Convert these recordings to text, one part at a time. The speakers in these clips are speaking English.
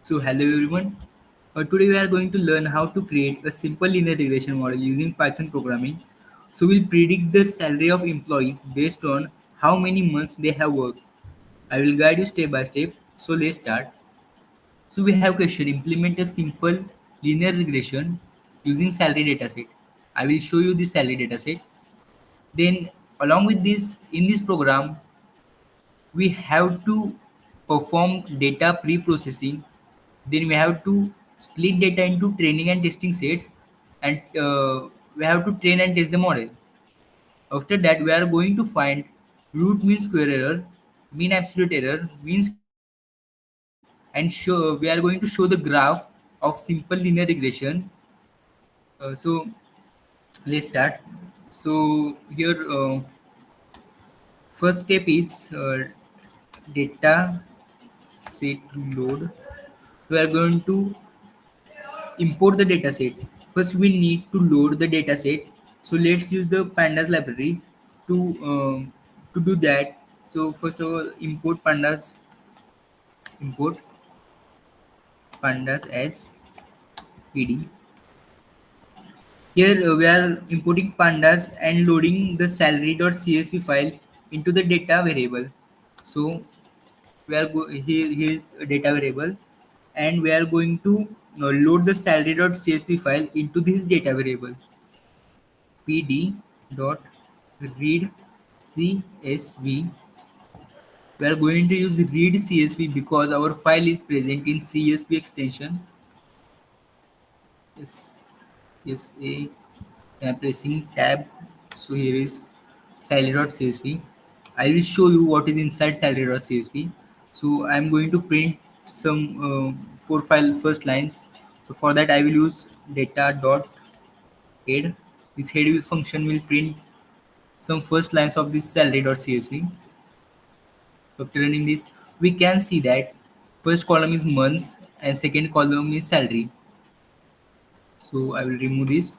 So hello everyone. Today we are going to learn how to create a simple linear regression model using Python programming. So we'll predict the salary of employees based on how many months they have worked. I will guide you step by step. So let's start. So we have question: implement a simple linear regression using salary dataset. I will show you the salary dataset. Then along with this, in this program, we have to perform data pre-processing. Then we have to split data into training and testing sets, and we have to train and test the model. After that, we are going to find root mean square error, mean absolute error, mean square error, and show we are going to show the graph of simple linear regression. So let's start. So here, first step is data set load. We are going to import the dataset. First, we need to load the dataset. So let's use the pandas library to do that. So first of all, import pandas as pd. Here we are importing pandas and loading the salary.csv file into the data variable. So here is a data variable, and we are going to load the salary.csv file into this data variable. pd dot read csv. We are going to use read csv because our file is present in csv extension. Yes, I am pressing tab. So here is salary.csv. I will show you what is inside salary.csv. So I am going to print some four file first lines. So for that I will use data.head. This head function will print some first lines of this salary.csv. After running this, we can see that first column is months and second column is salary. So I will remove this.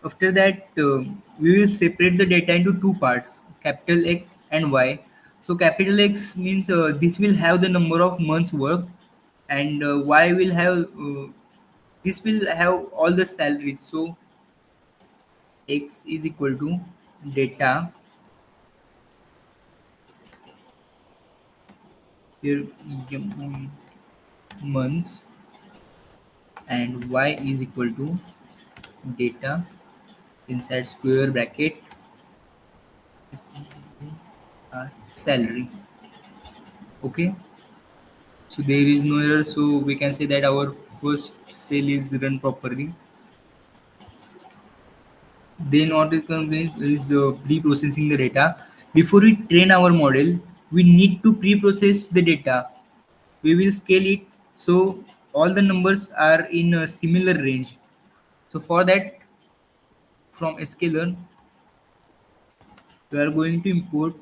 After that, we will separate the data into two parts, capital X and Y. So capital X means this will have the number of months worked, and Y will have this will have all the salaries. So X is equal to data here, months, and Y is equal to data inside square bracket salary. Okay, so there is no error, so we can say that our first cell is run properly. Then what is coming is pre-processing the data. Before we train our model, we need to pre-process the data. We will scale it so all the numbers are in a similar range. So for that, from sklearn, we are going to import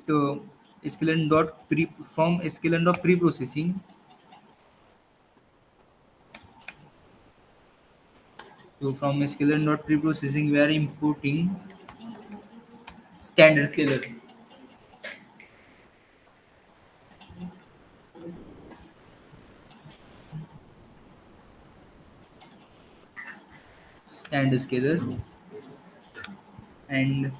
sklearn dot pre from sklearn dot pre-processing. So from sklearn dot pre-processing, we are importing standard scalar. Standard scalar, and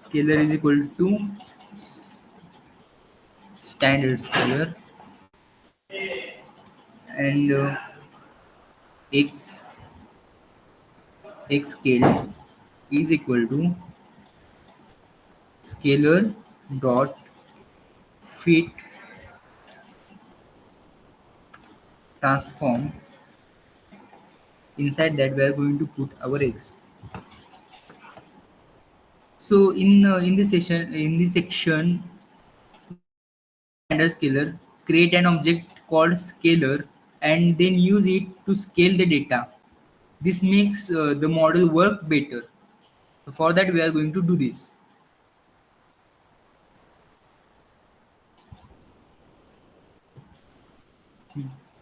scalar is equal to standard scalar, and x scaled is equal to scalar dot fit transform. Inside that, we are going to put our x. So in this section, we will use the standard scalar, create an object called scalar, and then use it to scale the data. This makes the model work better. So for that, we are going to do this.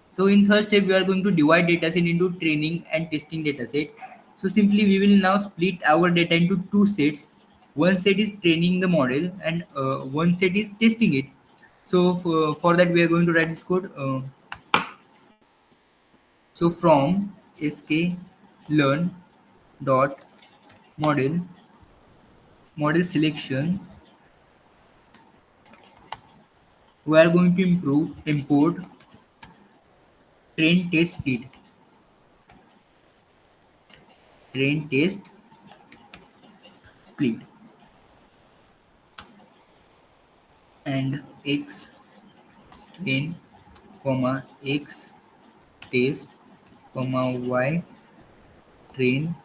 So in third step, we are going to divide dataset into training and testing dataset. So simply we will now split our data into two sets. One set is training the model, and one set is testing it. So for that we are going to write this code. So from sk learn dot model selection, we are going to import train test split and x train comma x test comma y train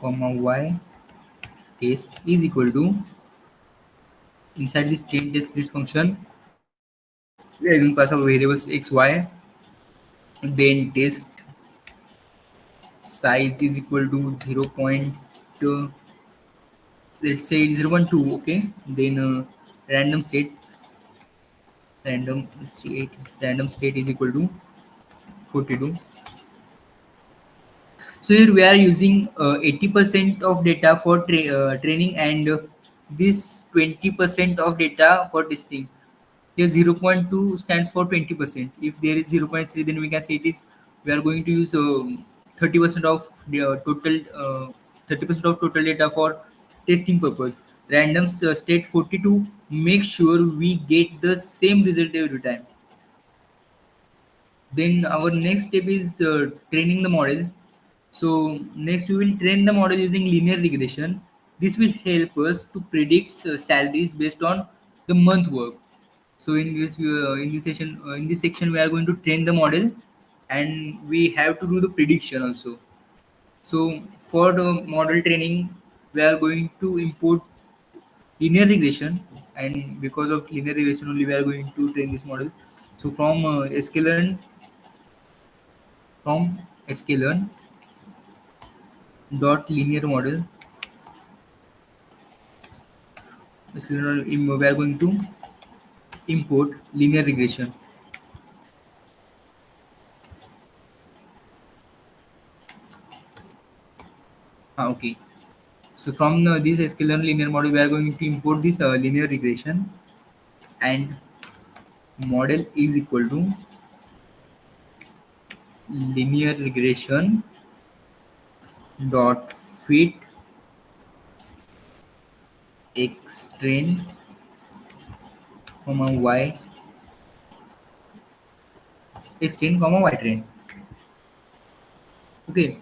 comma y test is equal to, inside this train test split function we are going to pass our variables x y, then test size is equal to 0. Uh, let's say it's 0.2. Okay, then random state random state is equal to 42. So here we are using 80% of data for training, and this 20% of data for testing. Here 0.2 stands for 20%. If there is 0.3, then we can say it is, we are going to use 30% of the total 30% of total data for testing purpose. Random state 42, make sure we get the same result every time. Then our next step is training the model. So next we will train the model using linear regression. This will help us to predict salaries based on the month work. So in this session in this section we are going to train the model, and we have to do the prediction also. So for the model training we are going to import linear regression, and because of linear regression only we are going to train this model. So from sklearn dot linear model we are going to import linear regression. Okay. So from this sklearn linear model we are going to import this linear regression, and model is equal to linear regression dot fit x train comma y x train comma y train. Okay.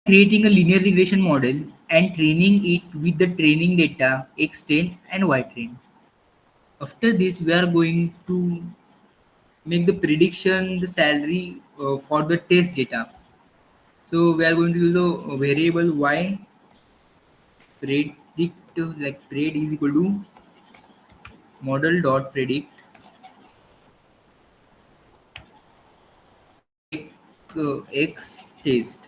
Creating a linear regression model and training it with the training data x train and y train. After this we are going to make the prediction the salary for the test data. So we are going to use a variable y predict, like pred is equal to model dot predict x test.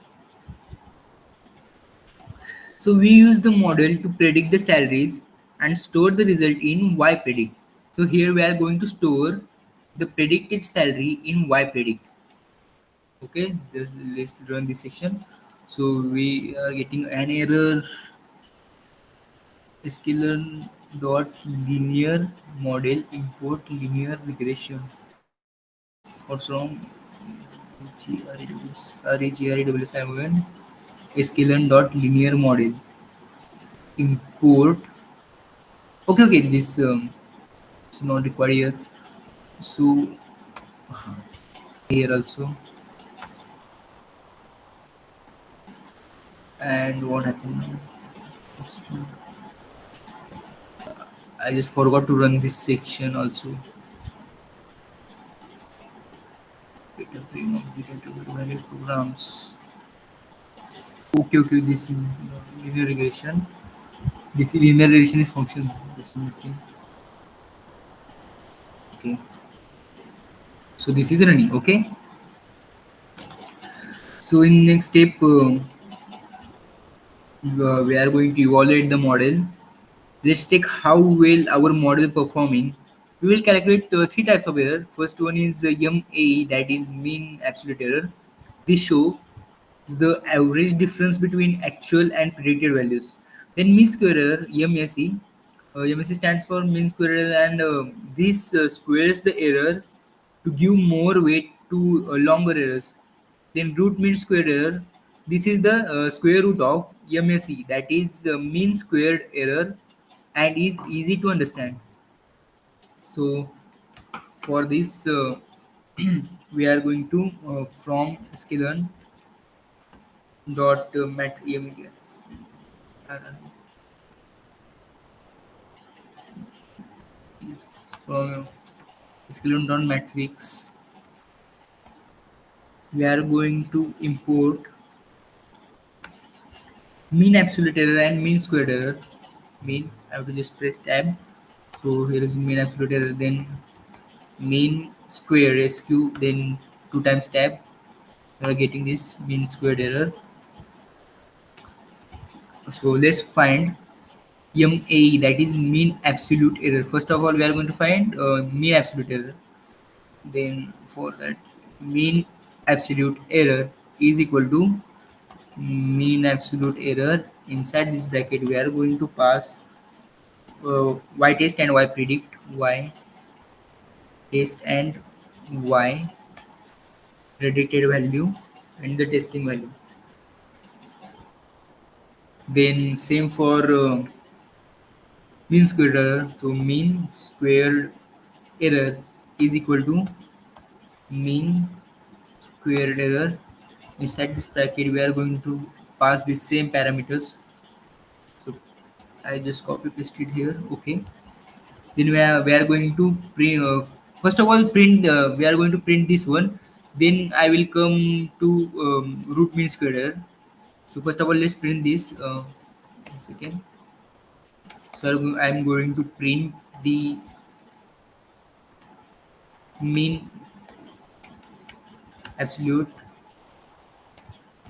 So we use the model to predict the salaries and store the result in y predict. So here we are going to store the predicted salary in y predict. Okay, let's run this section. So we are getting an error. Sklearn dot linear model import linear regression. What's wrong? REGREWS sklearn dot linear model import. Okay, this is not required here. So here also, and what happened now? I just forgot to run this section also. Data frame of data value programs. Okay, this is linear regression. This is linear regression is function. This is missing. Okay, so this is running. Okay, so in next step we are going to evaluate the model. Let's check how well our model performing. We will calculate three types of error. First one is MAE, that is mean absolute error. This shows the average difference between actual and predicted values. Then mean square error, MSE. MSE stands for mean square error, and this squares the error to give more weight to longer errors. Then root mean square error. This is the square root of MSE, that is mean squared error, and is easy to understand. So for this, we are going to from sklearn dot from sklearn dot matrix. We are going to import mean absolute error and mean squared error. Mean, I have to just press tab. So here is mean absolute error, then mean square sq, then 2 times tab. We are getting this mean squared error. So let's find MAE, that is mean absolute error. First of all, we are going to find mean absolute error. Then for that, mean absolute error is equal to mean absolute error. Inside this bracket, we are going to pass y test and y predict. Y test and y predicted value and the testing value. Then same for mean squared error. So mean squared error is equal to mean squared error. Inside this bracket, we are going to pass the same parameters. So I just copy pasted here. Okay. Then we are going to print. First of all, print. We are going to print this one. Then I will come to root mean squared error. So first of all, let's print this. One second. So I'm going to print the mean absolute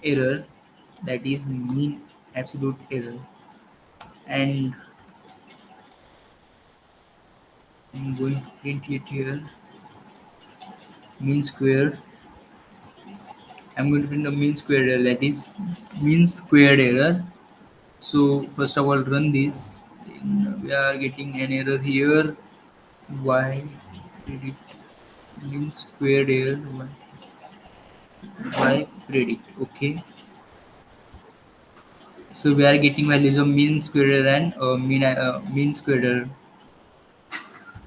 error, that is mean absolute error, and I'm going to print it here. Mean square. I'm going to print the mean squared error, that is mean squared error. So first of all, run this. Then we are getting an error here. Why did it mean squared error? Why predict? Okay. So we are getting values of mean squared error and mean squared error.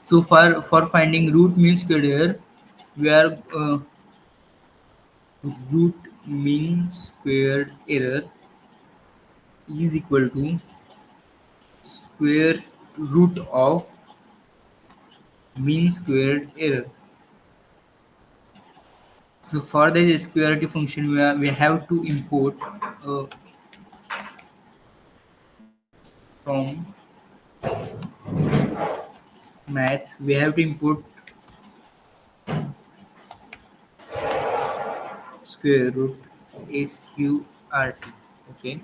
So for finding root mean squared error, we are root mean squared error is equal to square root of mean squared error. So for the squarity function, we have to import uh, from math. We have to import square root sqrt. Okay.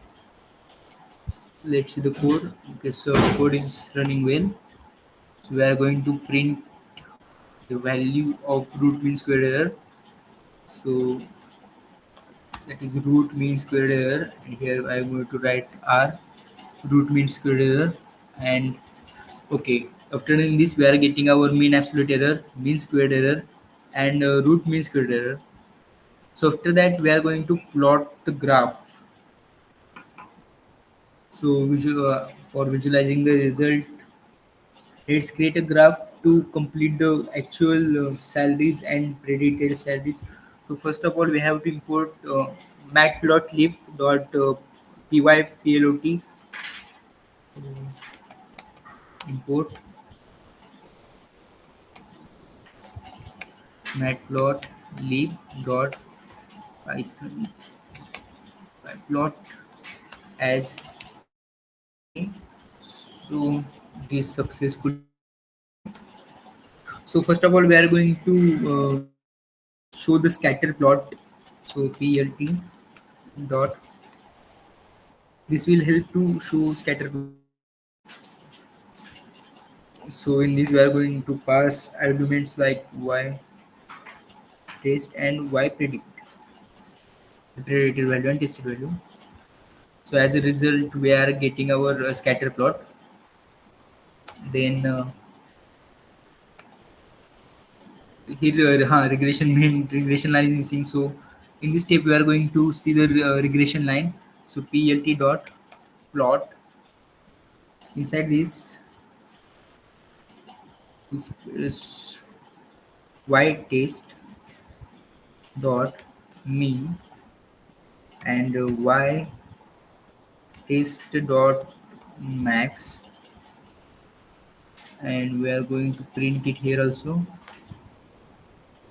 Let's see the code. Okay, so code is running well. So we are going to print the value of root mean squared error. So that is root mean squared error, and here I am going to write r root mean squared error. And okay, after doing this, we are getting our mean absolute error, mean squared error, and root mean squared error. So after that, we are going to plot the graph. So for visualizing the result, let's create a graph to complete the actual salaries and predicted salaries. So first of all, we have to import matplotlib dot pyplot. Import matplotlib dot python pyplot as so this successful. So first of all, we are going to show the scatter plot. So plt dot, this will help to show scatter plot. So in this, we are going to pass arguments like y test and y predict, predicted value and tested value. So as a result, we are getting our scatter plot. Then here regression main regression line is missing. So in this step we are going to see the regression line. So plt dot plot. Inside this is y test dot mean and y test dot max, and we are going to print it here also.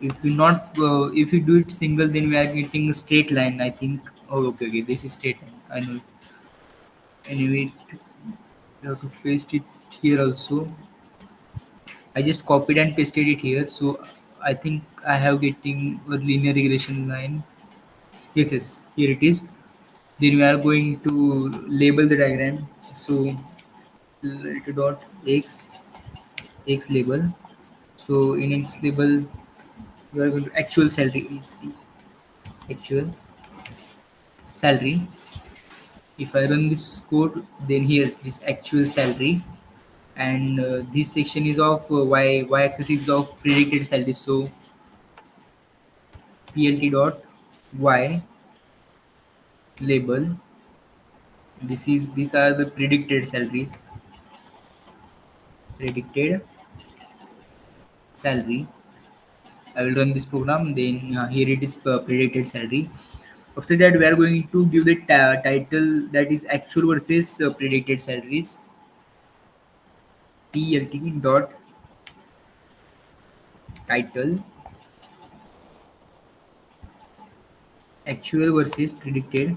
If we not if we do it single, then we are getting a straight line, I think. Oh, okay, okay, this is straight line, I know it. Anyway, we have to paste it here also. I just copied and pasted it here, so I think I have getting a linear regression line. Yes, yes, here it is. Then we are going to label the diagram. So dot x label. So in x label we are going to actual salary is actual salary. If I run this code, then here is actual salary, and this section is of y axis is of predicted salary. So plt dot y label, these are the predicted salaries, predicted salary. I will run this program, then here it is predicted salary. After that, we are going to give the title, that is actual versus predicted salaries. Plt dot title, actual versus predicted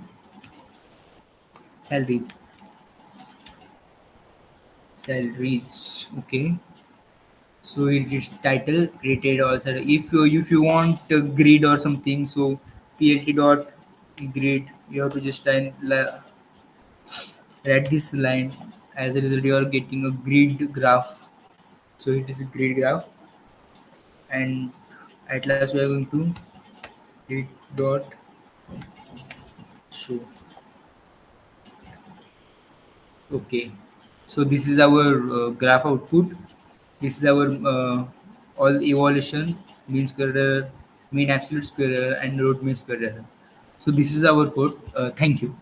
salaries. Salaries, okay. So it's title created also. If you want a grid or something, so plt dot grid, you have to just write this line. As a result, you are getting a grid graph. So it is a grid graph, and at last we are going to grid dot show. Okay, so this is our graph output. This is our all evaluation, mean square error, mean absolute square error, and root mean square error. So this is our code. Thank you.